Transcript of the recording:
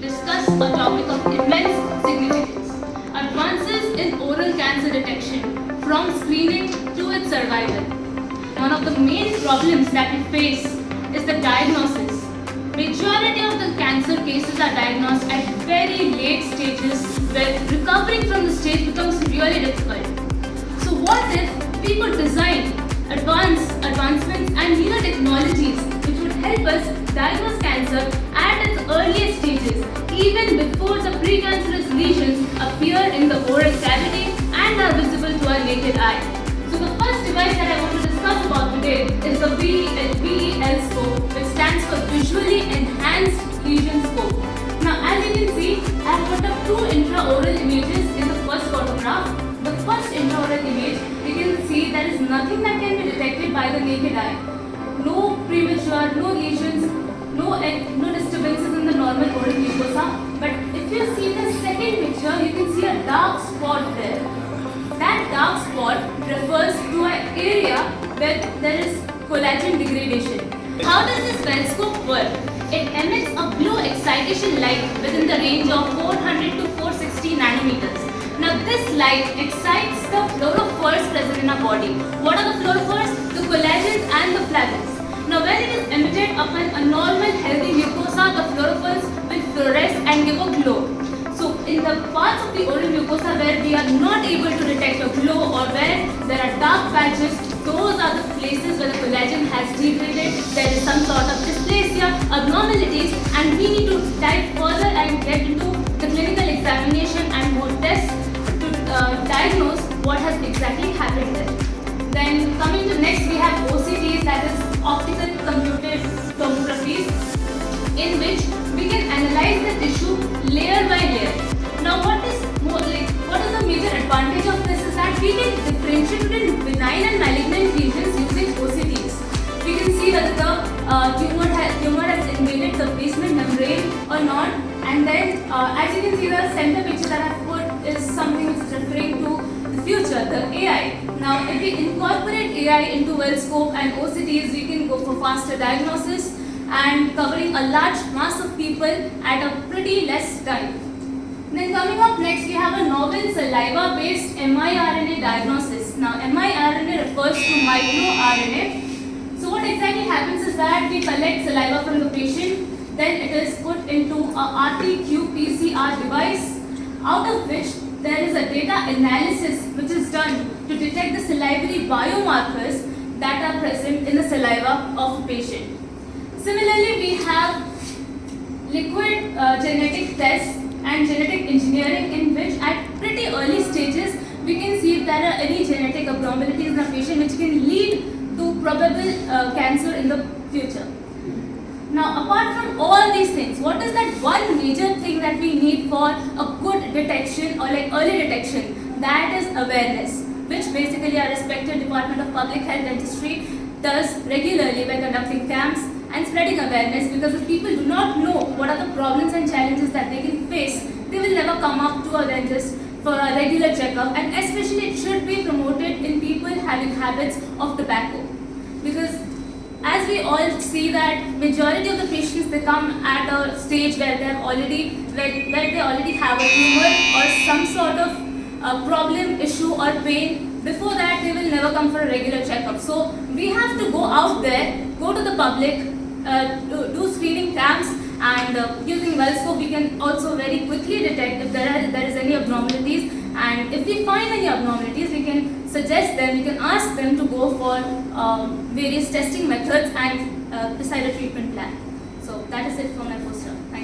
discuss a topic of immense significance: advances in oral cancer detection from screening to its survival. One of the main problems that we face is the diagnosis. Majority of the cancer cases are diagnosed at very late stages where recovering from the stage becomes really difficult. So what if we could design advancements and newer technologies which would help us diagnose cancer at its earliest stages, even before the precancerous lesions appear in the oral cavity and are visible to our naked eye? So the first device that I want to discuss about today is the VEL scope, which stands for Visually Enhanced Lesion Scope. Now, as you can see, I have put up two intraoral images in the first photograph. The first intraoral image, you can see there is nothing that can be detected by the naked eye. No premature, no lesions, no disturbances in the normal oral mucosa. But if you see the second picture, you can see a dark spot there. That dark spot refers to an area where there is collagen degradation. How does this well scope work? It emits a blue excitation light within the range of 400 to 460 nanometers. Now this light excites the fluorophores present in our body. What are the fluorophores? The collagens and the flavonoids. Now when it is emitted upon a normal healthy mucosa, the fluorophores will fluoresce and give a glow. So in the parts of the oral mucosa where we are not able to detect a glow or where there are dark patches, those are the places where the collagen has degraded. There is some sort of dysplasia, abnormalities, and we need to dive further and get into the clinical examination and more tests to diagnose what has exactly happened there. Then coming to next, we have OCTs, that is optical computed tomographies, in which we can analyze the tissue layer by layer. Now what is the major advantage of this is that we can differentiate between benign and malignant lesions using OCTs. We can see whether the tumor has invaded the basement membrane or not. And then as you can see, the center picture that I have put is something which is referring to the future, the AI. Now if we incorporate AI into well scope and OCTs, we can go for faster diagnosis and covering a large mass of people at a pretty less time. Then coming up next, we have a novel saliva-based miRNA diagnosis. Now miRNA refers to microRNA. So what exactly happens is that we collect saliva from the patient, then it is put into a RT-qPCR device, out of which there is a data analysis which is done to detect the salivary biomarkers that are present in the saliva of a patient. Similarly, we have liquid genetic tests and genetic engineering, in which at pretty early stages we can see if there are any genetic abnormalities in a patient which can lead to probable cancer in the future. Now apart from all these things, what is that one major thing that we need for a good detection or like early detection? That is awareness, which basically our respected Department of Public Health Dentistry does regularly by conducting camps and spreading awareness, because if people do not know what are the problems and challenges that they can face, they will never come up to a dentist for a regular checkup, and especially it should be promoted in people having habits of tobacco, because as we all see that majority of the patients, they come at a stage where they already have a tumor or some sort of problem, issue or pain. Before that, they will never come for a regular checkup. So we have to go out there, go to the public, do screening camps, and using well scope we can also very quickly detect if there is any abnormalities, and if we find any abnormalities we can suggest them, we can ask them to go for various testing methods and decide a treatment plan. So that is it for my poster. Thank you.